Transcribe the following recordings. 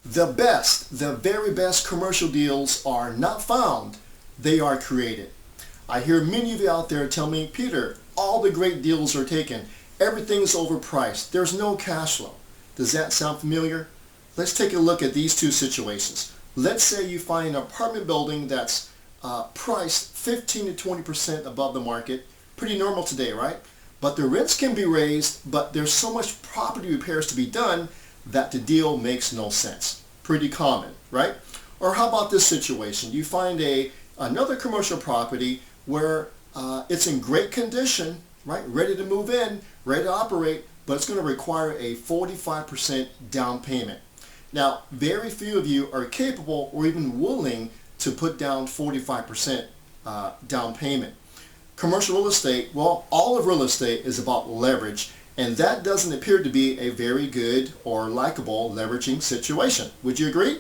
The very best commercial deals are not found, they are created. I hear many of you out there tell me, Peter, all the great deals are taken. Everything's overpriced. There's no cash flow. Does that sound familiar? Let's take a look at these two situations. Let's say you find an apartment building that's priced 15 to 20% above the market. Pretty normal today, right? But the rents can be raised, but there's so much property repairs to be done that the deal makes no sense. Pretty common, right? Or how about this situation? You find another commercial property where it's in great condition, right? Ready to move in, ready to operate, but it's going to require a 45% down payment. Now, very few of you are capable or even willing to put down 45% down payment. Commercial real estate, well, all of real estate is about leverage, and that doesn't appear to be a very good or likable leveraging situation. Would you agree?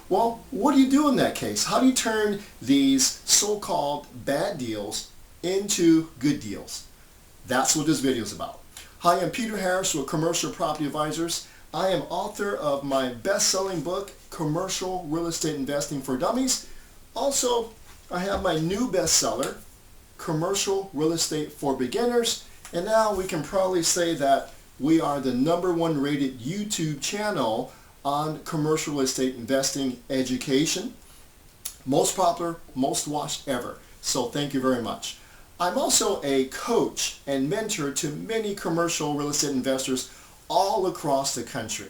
Well, what do you do in that case? How do you turn these so-called bad deals into good deals? That's what this video is about. Hi, I'm Peter Harris with Commercial Property Advisors. I am author of my best-selling book, Commercial Real Estate Investing for Dummies. Also, I have my new bestseller, Commercial Real Estate for Beginners. And now we can probably say that we are the #1 rated YouTube channel on commercial real estate investing education. Most popular, most watched ever. So thank you very much. I'm also a coach and mentor to many commercial real estate investors all across the country.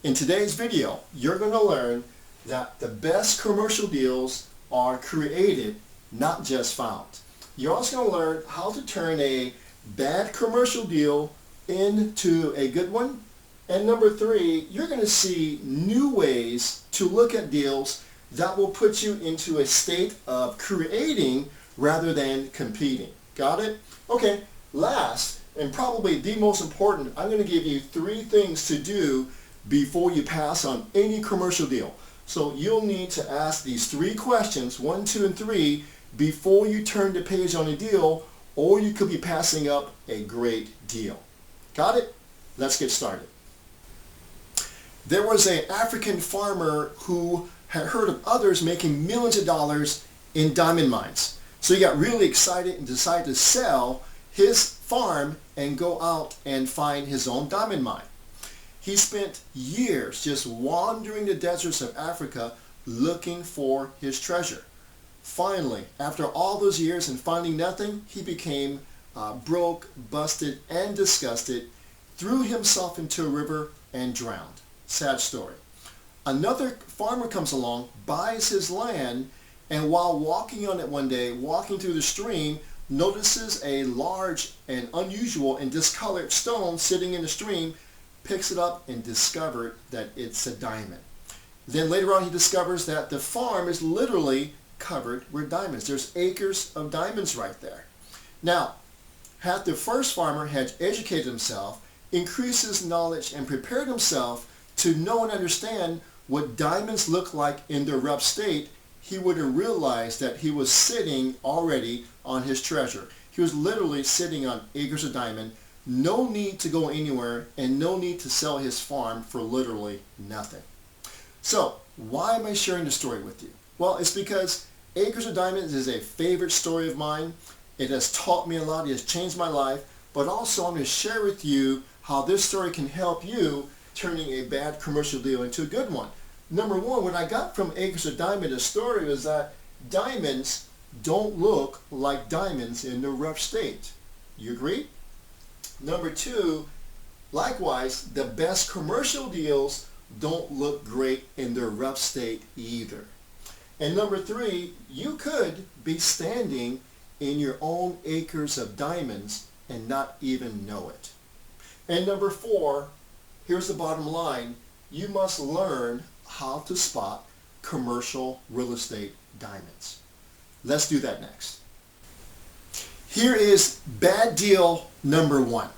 In today's video, you're going to learn that the best commercial deals are created, not just found. You're also going to learn how to turn a bad commercial deal into a good one. And number 3, you're going to see new ways to look at deals that will put you into a state of creating rather than competing. Got it? Okay, last and probably the most important, I'm going to give you 3 things to do before you pass on any commercial deal. So you'll need to ask these 3 questions, 1, 2, and 3, before you turn the page on a deal, or you could be passing up a great deal. Got it? Let's get started. There was an African farmer who had heard of others making millions of dollars in diamond mines. So he got really excited and decided to sell his farm and go out and find his own diamond mine. He spent years just wandering the deserts of Africa looking for his treasure. Finally, after all those years and finding nothing, he became broke, busted, and disgusted, threw himself into a river and drowned. Sad story. Another farmer comes along, buys his land, and while walking on it one day, walking through the stream, notices a large and unusual and discolored stone sitting in the stream, picks it up and discovered that it's a diamond. Then later on he discovers that the farm is literally covered with diamonds. There's acres of diamonds right there. Now, had the first farmer had educated himself, increased his knowledge, and prepared himself to know and understand what diamonds look like in their rough state, he would have realized that he was sitting already on his treasure. He was literally sitting on acres of diamond. No need to go anywhere and no need to sell his farm for literally nothing. So, why am I sharing this story with you? Well, it's because Acres of Diamonds is a favorite story of mine. It has taught me a lot. It has changed my life. But also I'm going to share with you how this story can help you turning a bad commercial deal into a good one. Number 1, what I got from Acres of Diamond, the story was that diamonds don't look like diamonds in their rough state. You agree? Number 2, likewise, the best commercial deals don't look great in their rough state either. And number 3, you could be standing in your own acres of diamonds and not even know it. And number 4, here's the bottom line, you must learn how to spot commercial real estate diamonds. Let's do that next. Here is bad deal number 1.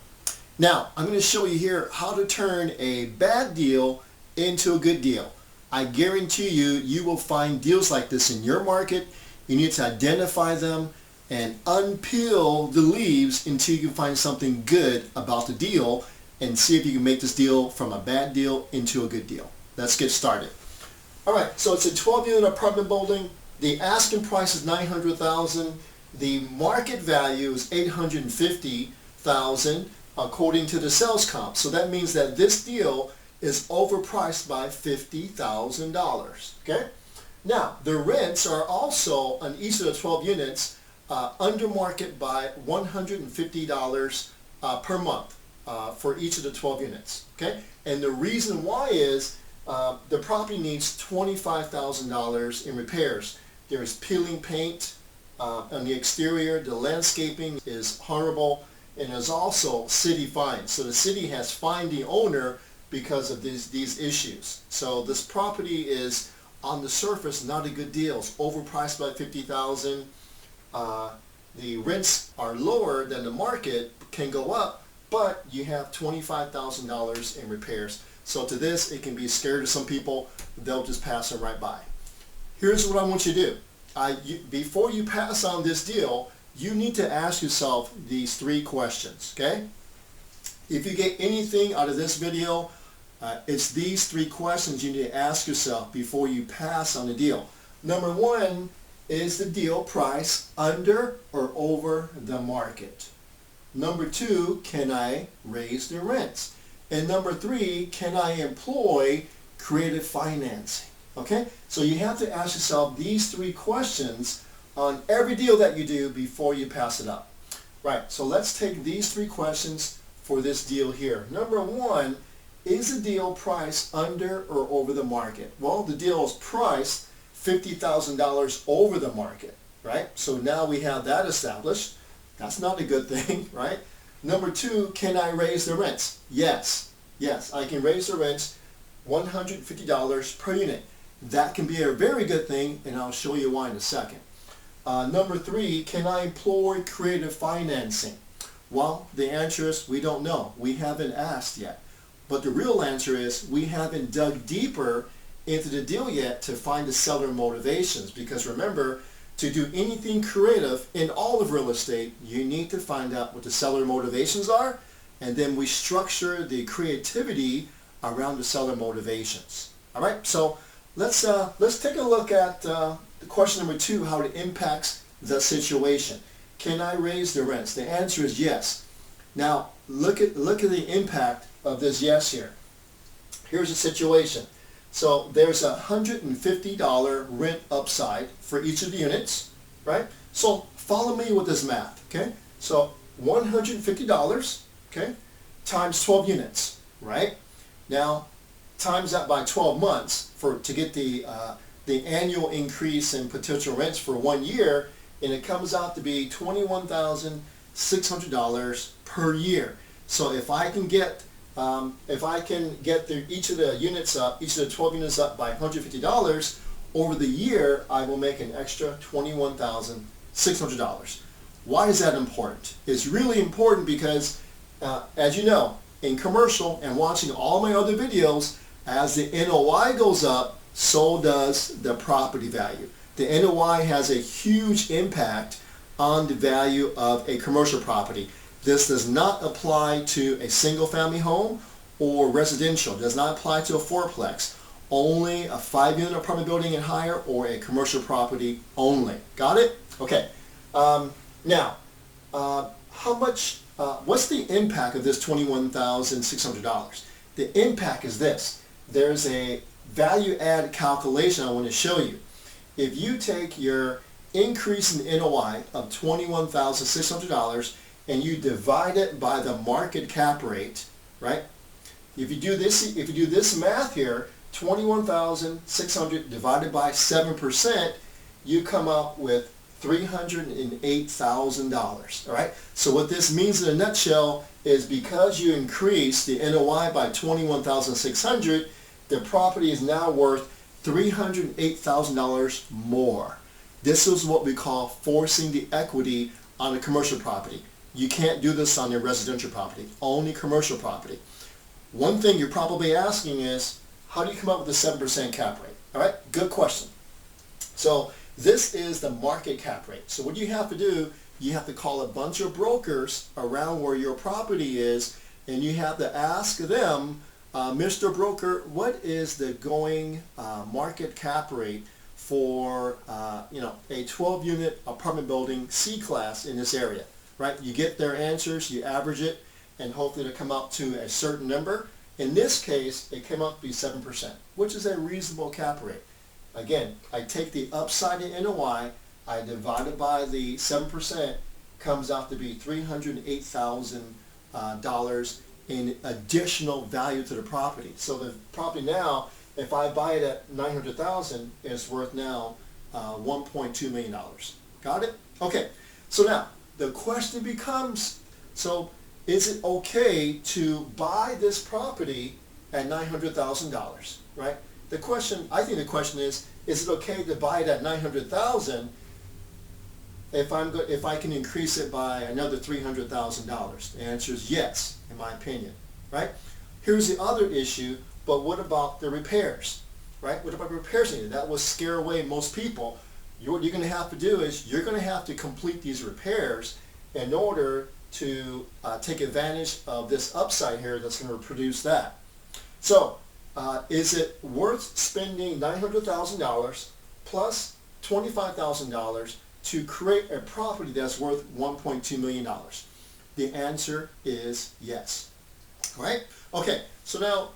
Now, I'm going to show you here how to turn a bad deal into a good deal. I guarantee you, you will find deals like this in your market. You need to identify them and unpeel the leaves until you can find something good about the deal and see if you can make this deal from a bad deal into a good deal. Let's get started. All right, so it's a 12-unit apartment building. The asking price is $900,000. The market value is $850,000 according to the sales comp. So that means that this deal is overpriced by $50,000. Okay. Now the rents are also on each of the 12 units under market by $150 per month for each of the 12 units. Okay. And the reason why is the property needs $25,000 in repairs. There is peeling paint on the exterior. The landscaping is horrible, and there's also city fines. So the city has fined the owner because of these issues. So this property is on the surface not a good deal. It's overpriced by $50,000. The rents are lower than the market, can go up, but you have $25,000 in repairs. So to this, it can be scary to some people. They'll just pass them right by. Here's what I want you to do. Before you pass on this deal, you need to ask yourself these 3 questions, okay? If you get anything out of this video, it's these 3 questions you need to ask yourself before you pass on the deal. Number 1, is the deal price under or over the market? Number 2, can I raise the rents? And number 3, can I employ creative financing? Okay, so you have to ask yourself these 3 questions on every deal that you do before you pass it up. Right, so let's take these 3 questions for this deal here. Number 1, is the deal priced under or over the market? Well, the deal is priced $50,000 over the market, right? So now we have that established. That's not a good thing, right? Number 2, can I raise the rents? Yes, I can raise the rents $150 per unit. That can be a very good thing, and I'll show you why in a second. Number 3, can I employ creative financing? Well, the answer is we don't know. We haven't asked yet. But the real answer is we haven't dug deeper into the deal yet to find the seller motivations. Because remember, to do anything creative in all of real estate, you need to find out what the seller motivations are, and then we structure the creativity around the seller motivations. All right, so let's take a look at the question number 2, how it impacts the situation. Can I raise the rents? The answer is yes. Now look at the impact of this yes here. Here's the situation. So there's a $150 rent upside for each of the units, right? So follow me with this math, okay? So $150, okay, times 12 units, right? Now times that by 12 months to get the annual increase in potential rents for 1 year, and it comes out to be $21,600 per year. So if I can get each of the units up, each of the 12 units up by $150 over the year, I will make an extra $21,600. Why is that important? It's really important because, as you know, in commercial and watching all my other videos, as the NOI goes up, so does the property value. The NOI has a huge impact on the value of a commercial property. This does not apply to a single family home or residential. It does not apply to a fourplex. Only a 5-unit apartment building and higher, or a commercial property only. Got it? Okay. Now, what's the impact of this $21,600? The impact is this. There's a value add calculation I want to show you. If you take your increase in NOI of $21,600 and you divide it by the market cap rate, right? If you do this math here, 21,600 divided by 7%, you come up with $308,000. All right. So what this means in a nutshell is because you increase the NOI by 21,600, the property is now worth $308,000 more. This is what we call forcing the equity on a commercial property. You can't do this on your residential property, only commercial property. One thing you're probably asking is, how do you come up with a 7% cap rate? All right, good question. So this is the market cap rate. So what you have to do, you have to call a bunch of brokers around where your property is, and you have to ask them Mr. Broker, what is the going market cap rate for a 12-unit apartment building C-class in this area? Right? You get their answers, you average it, and hopefully to come out to a certain number. In this case, it came out to be 7%, which is a reasonable cap rate. Again, I take the upside in NOI, I divide it by the 7%, comes out to be $308,000 in additional value to the property. So the property now, if I buy it at $900,000, it's worth now $1.2 million. Got it? Okay. So now the question becomes, so is it okay to buy this property at $900,000? Right? The question, I think the question is it okay to buy it at $900,000 if I can increase it by another $300,000? The answer is yes, in my opinion, right? Here's the other issue, but what about the repairs, right? What about repairs needed? That will scare away most people. What you're going to have to do is you're going to have to complete these repairs in order to take advantage of this upside here that's going to produce that. So is it worth spending $900,000 plus $25,000 to create a property that's worth $1.2 million? The answer is yes. All right? Okay, so now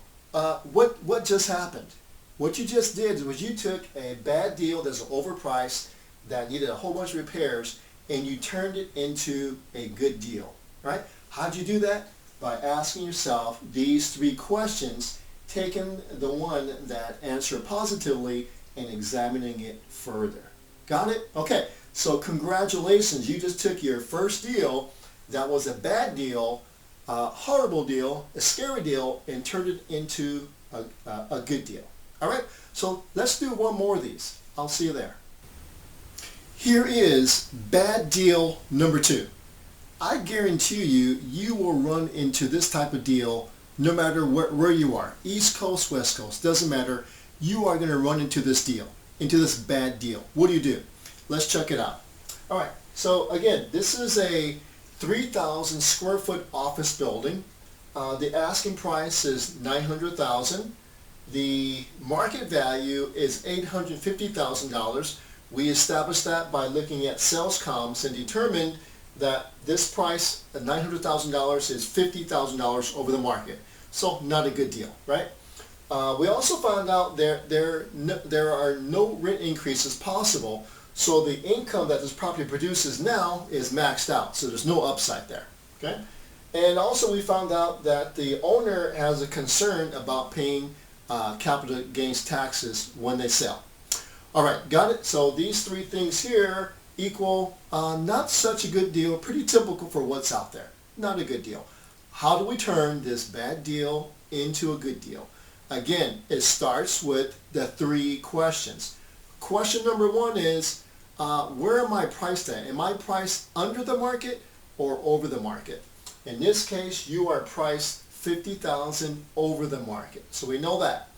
what just happened? What you just did was you took a bad deal that's overpriced, that needed a whole bunch of repairs, and you turned it into a good deal, right? How'd you do that? By asking yourself these three questions, taking the one that answer positively and examining it further. Got it? Okay, so congratulations. You just took your first deal that was a bad deal, a horrible deal, a scary deal, and turned it into a good deal. All right, so let's do one more of these. I'll see you there. Here is bad deal number 2. I guarantee you, you will run into this type of deal no matter where you are. East Coast, West Coast, doesn't matter. You are going to run into this deal, into this bad deal. What do? Let's check it out. All right, so again, this is a 3,000 square foot office building. The asking price is $900,000. The market value is $850,000. We established that by looking at sales comps and determined that this price at $900,000 is $50,000 over the market. So not a good deal, right? We also found out there are no rent increases possible. So the income that this property produces now is maxed out. So there's no upside there, okay? And also we found out that the owner has a concern about paying capital gains taxes when they sell. All right, got it? So these three things here equal not such a good deal, pretty typical for what's out there. Not a good deal. How do we turn this bad deal into a good deal? Again, it starts with the three questions. Question number 1 is, where am I priced at? Am I priced under the market or over the market? In this case, you are priced $50,000 over the market. So we know that.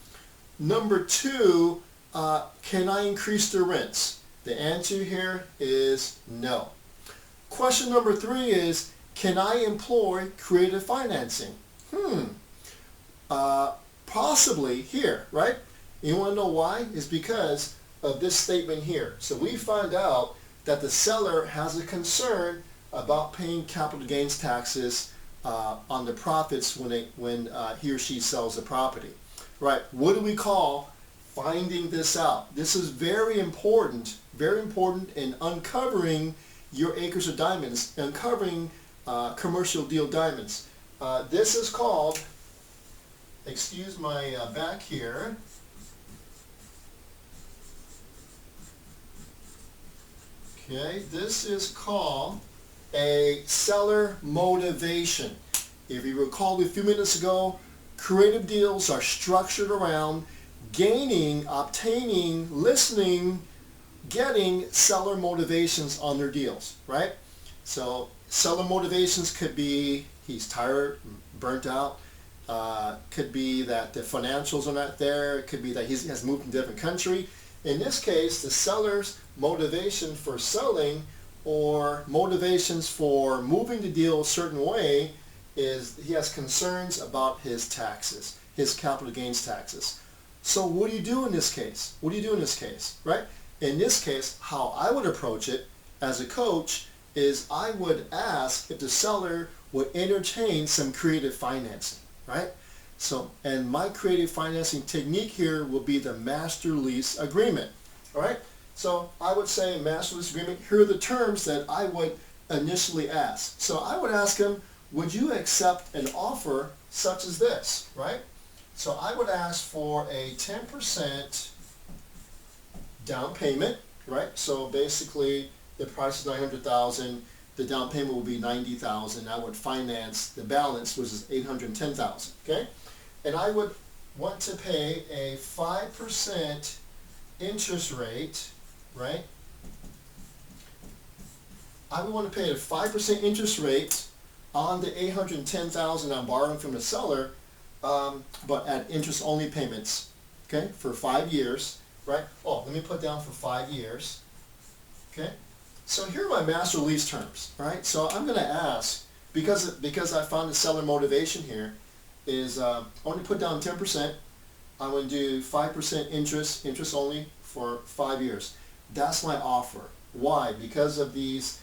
Number 2, can I increase the rents? The answer here is no. Question number 3 is, can I employ creative financing? Possibly here, right? You want to know why? It's because of this statement here. So we find out that the seller has a concern about paying capital gains taxes on the profits when he or she sells the property. Right? What do we call finding this out? This is very important in uncovering your acres of diamonds, uncovering commercial deal diamonds. This is called, excuse my back here, okay, this is called a seller motivation. If you recall a few minutes ago, creative deals are structured around gaining, obtaining, listening, getting seller motivations on their deals, right? So seller motivations could be he's tired, burnt out, could be that the financials are not there, it could be that he has moved to a different country. In this case, the seller's motivation for selling or motivations for moving the deal a certain way is he has concerns about his taxes. his capital gains taxes. So what do you do in this case? What do you do in this case, right? In this case, how I would approach it as a coach is I would ask if the seller would entertain some creative financing, right? So, and my creative financing technique here will be the master lease agreement, all right? So I would say master lease agreement, here are the terms that I would initially ask. So I would ask him, would you accept an offer such as this, right? So I would ask for a 10% down payment, right? So basically the price is $900,000, the down payment will be $90,000. I would finance the balance, which is $810,000, okay? And I would want to pay a 5% interest rate, right? I would want to pay a 5% interest rate on the $810,000 I'm borrowing from the seller, but at interest-only payments, okay, for 5 years, right? Oh, let me put down for 5 years, okay? So here are my master lease terms, right? So I'm going to ask, because I found the seller motivation here, is I want to put down 10%. I'm going to do 5% interest only for 5 years. That's my offer. Why? Because of this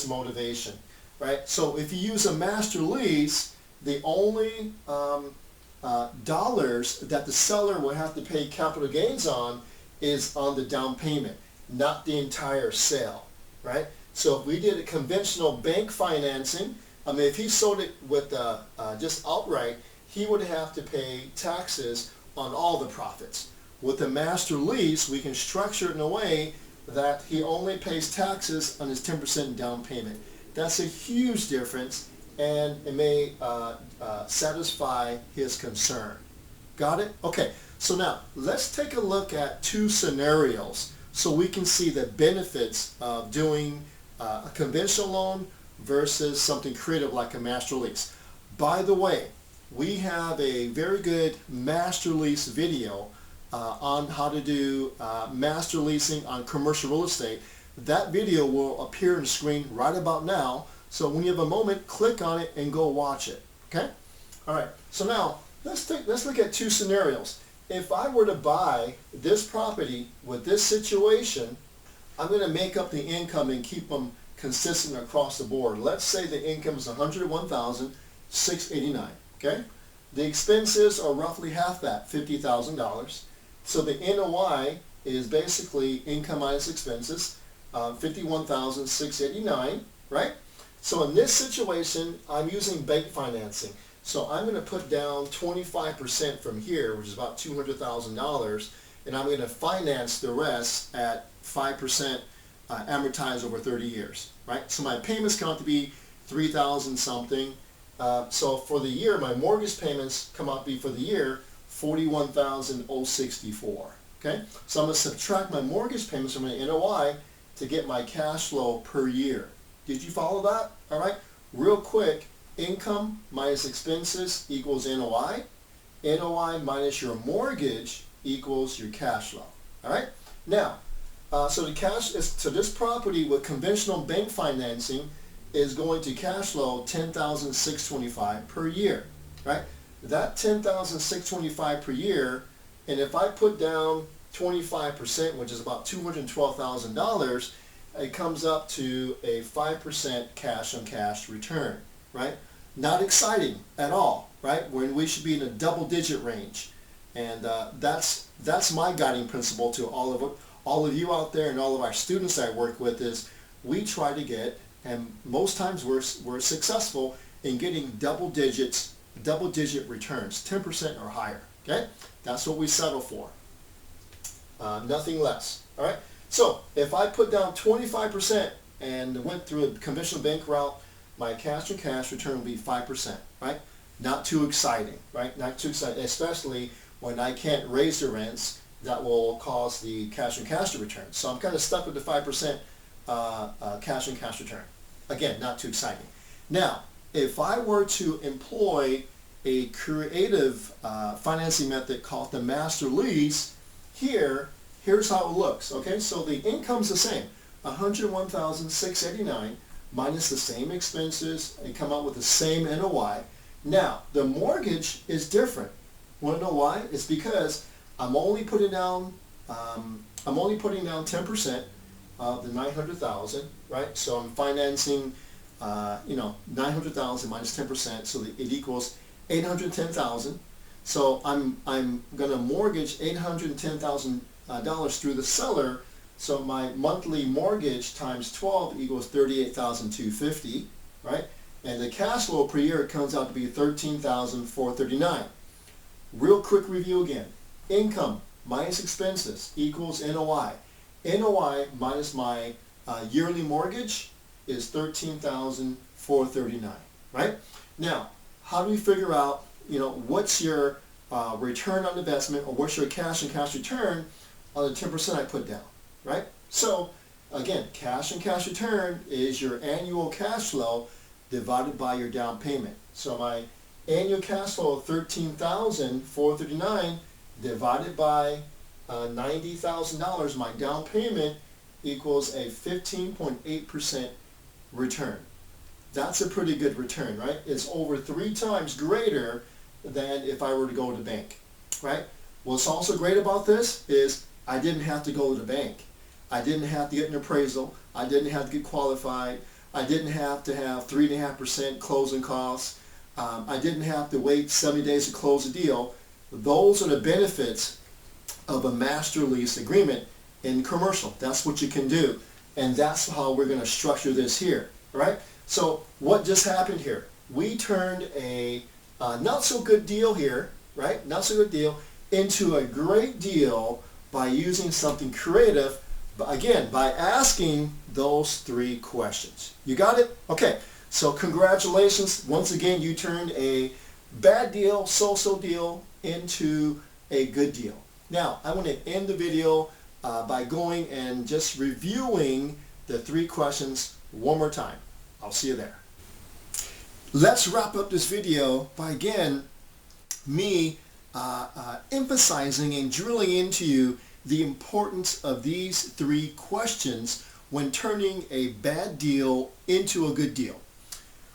motivation, right? So if you use a master lease, the only dollars that the seller will have to pay capital gains on is on the down payment, not the entire sale, right? So if we did a conventional bank financing, I mean, if he sold it with just outright, he would have to pay taxes on all the profits. With the master lease, we can structure it in a way that he only pays taxes on his 10% down payment. That's a huge difference, and it may satisfy his concern. Got it? Okay, so now let's take a look at 2 scenarios so we can see the benefits of doing a conventional loan versus something creative like a master lease. By the way, we have a very good master lease video on how to do master leasing on commercial real estate. That video will appear on the screen right about now, so when you have a moment, click on it and go watch it, okay? All right, so now let's look at 2 scenarios. If I were to buy this property with this situation, I'm going to make up the income and keep them consistent across the board. Let's say the income is $101,689, okay? The expenses are roughly half that, $50,000. So the NOI is basically income minus expenses, $51,689, right? So in this situation, I'm using bank financing. So I'm going to put down 25% from here, which is about $200,000, and I'm going to finance the rest at 5% amortized over 30 years, right? So my payments come out to be $3,000 something. So for the year, my mortgage payments come out to be for the year $41,064. Okay, so I'm going to subtract my mortgage payments from my NOI to get my cash flow per year. Did you follow that? All right, real quick, income minus expenses equals NOI. NOI minus your mortgage equals your cash flow. All right, now, so this property with conventional bank financing is going to cash flow $10,625 per year, right? That $10,625 per year, and if I put down 25%, which is about $212,000, it comes up to a 5% cash on cash return, right? Not exciting at all, right? When we should be in a double-digit range, and that's my guiding principle to all of you out there and all of our students I work with is we try to get, and most times we're successful in getting double-digit returns, 10% or higher. Okay, that's what we settle for. Nothing less. All right. So if I put down 25% and went through a conventional bank route, my cash on cash return will be 5%. Right? Not too exciting. Right? Not too exciting, especially when I can't raise the rents. That will cause the cash on cash to return. So I'm kind of stuck with the 5% cash on cash return. Again, not too exciting. Now, if I were to employ a creative financing method called the master lease, here's how it looks. Okay, so the income's the same, $101,689 minus the same expenses and come out with the same NOI. Now, the mortgage is different. Want to know why? It's because I'm only putting down 10% of the 900,000, right? So I'm financing 900,000 minus 10%, so that it equals 810,000. So I'm going to mortgage $810,000 through the seller. So my monthly mortgage times 12 equals 38,250, right? And the cash flow per year comes out to be 13,439. Real quick review again. Income minus expenses equals NOI. NOI minus my yearly mortgage is 13,439, right? Now, how do we figure out, what's your return on investment, or what's your cash and cash return on the 10% I put down, right? So, again, cash and cash return is your annual cash flow divided by your down payment. So my annual cash flow of $13,439 divided by $90,000, my down payment, equals a 15.8% return. That's a pretty good return, right? It's over 3 times greater than if I were to go to the bank, right? What's also great about this is I didn't have to go to the bank. I didn't have to get an appraisal. I didn't have to get qualified. I didn't have to have 3.5% closing costs. I didn't have to wait 70 days to close a deal. Those are the benefits of a master lease agreement in commercial. That's what you can do. And that's how we're going to structure this here, right? So what just happened here? We turned a not so good deal here, right? Not so good deal into a great deal by using something creative, but again, by asking those 3 questions. You got it? Okay, so congratulations. Once again, you turned a bad deal, so-so deal, into a good deal. Now, I want to end the video by going and just reviewing the 3 questions one more time. I'll see you there. Let's wrap up this video by, again, me emphasizing and drilling into you the importance of these 3 questions when turning a bad deal into a good deal.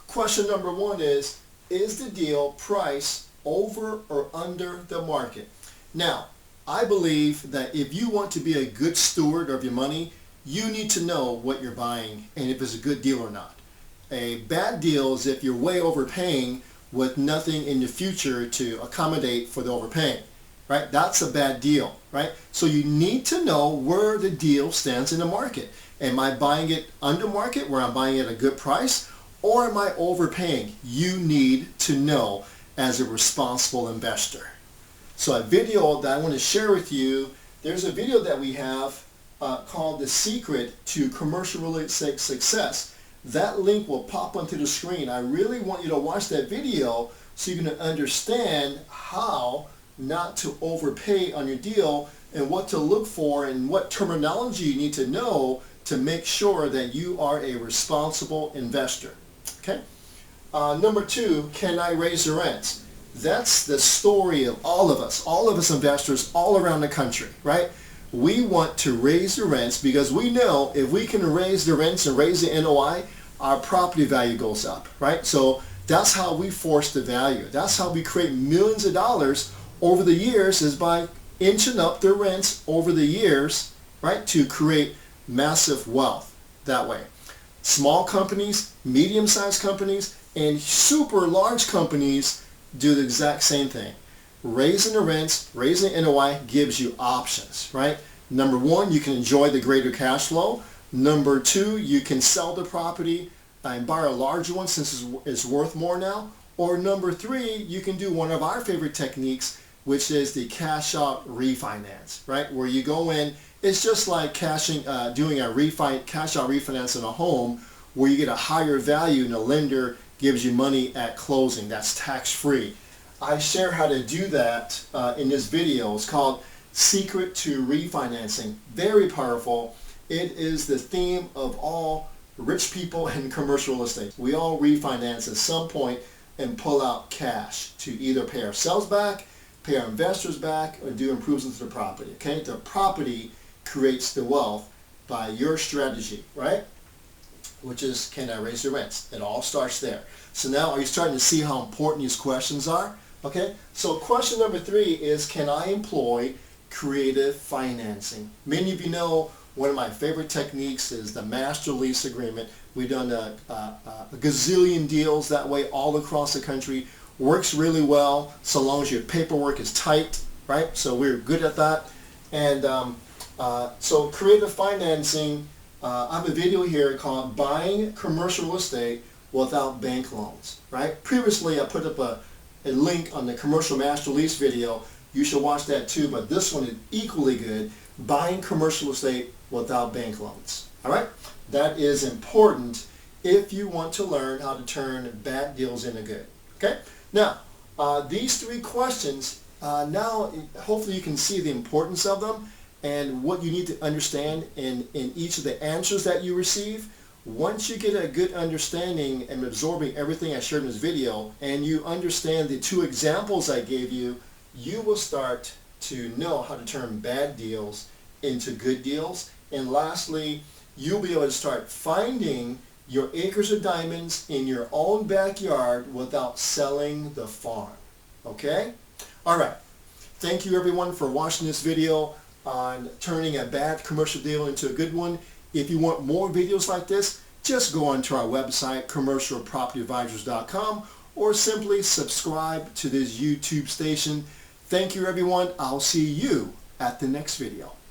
Question number 1 is the deal price over or under the market? Now, I believe that if you want to be a good steward of your money, you need to know what you're buying and if it's a good deal or not. A bad deal is if you're way overpaying with nothing in the future to accommodate for the overpaying, right? That's a bad deal, right? So you need to know where the deal stands in the market. Am I buying it under market, where I'm buying it at a good price, or am I overpaying? You need to know as a responsible investor. So a video that I want to share with you, there's a video that we have called The Secret to Commercial Real Estate Success. That link will pop onto the screen. I really want you to watch that video so you can understand how not to overpay on your deal and what to look for and what terminology you need to know to make sure that you are a responsible investor. Okay? Number 2, can I raise the rents? That's the story of all of us investors all around the country, right? We want to raise the rents because we know if we can raise the rents and raise the NOI, our property value goes up, right? So that's how we force the value. That's how we create millions of dollars over the years, is by inching up the rents over the years, right, to create massive wealth that way. Small companies, medium-sized companies, and super large companies do the exact same thing. Raising the rents, raising the NOI gives you options, right? Number 1, you can enjoy the greater cash flow. Number 2, you can sell the property and buy a larger one since it's worth more now. Or number 3, you can do one of our favorite techniques, which is the cash out refinance, right? Where you go in, it's just like doing a cash out refinance in a home, where you get a higher value and the lender gives you money at closing. That's tax-free. I share how to do that in this video. It's called Secret to Refinancing. Very powerful. It is the theme of all rich people in commercial real estate. We all refinance at some point and pull out cash to either pay ourselves back, pay our investors back, or do improvements to the property. Okay, the property creates the wealth by your strategy, right? Which is, can I raise the rents? It all starts there. So now, are you starting to see how important these questions are? Okay, so question number 3 is, can I employ creative financing? Many of you know one of my favorite techniques is the master lease agreement. We've done a gazillion deals that way all across the country. Works really well so long as your paperwork is tight, right? So we're good at that. And so creative financing, I have a video here called Buying Commercial Real Estate Without Bank Loans, right? Previously I put up a link on the commercial master lease video. You should watch that too, but this one is equally good. Buying commercial estate without bank loans. All right? That is important if you want to learn how to turn bad deals into good. Okay? Now, these 3 questions, now hopefully you can see the importance of them and what you need to understand in each of the answers that you receive. Once you get a good understanding and absorbing everything I shared in this video, and you understand the 2 examples I gave you, you will start to know how to turn bad deals into good deals. And lastly, you'll be able to start finding your acres of diamonds in your own backyard without selling the farm. Okay? All right. Thank you everyone for watching this video on turning a bad commercial deal into a good one. If you want more videos like this, just go onto our website, commercialpropertyadvisors.com, or simply subscribe to this YouTube station. Thank you everyone. I'll see you at the next video.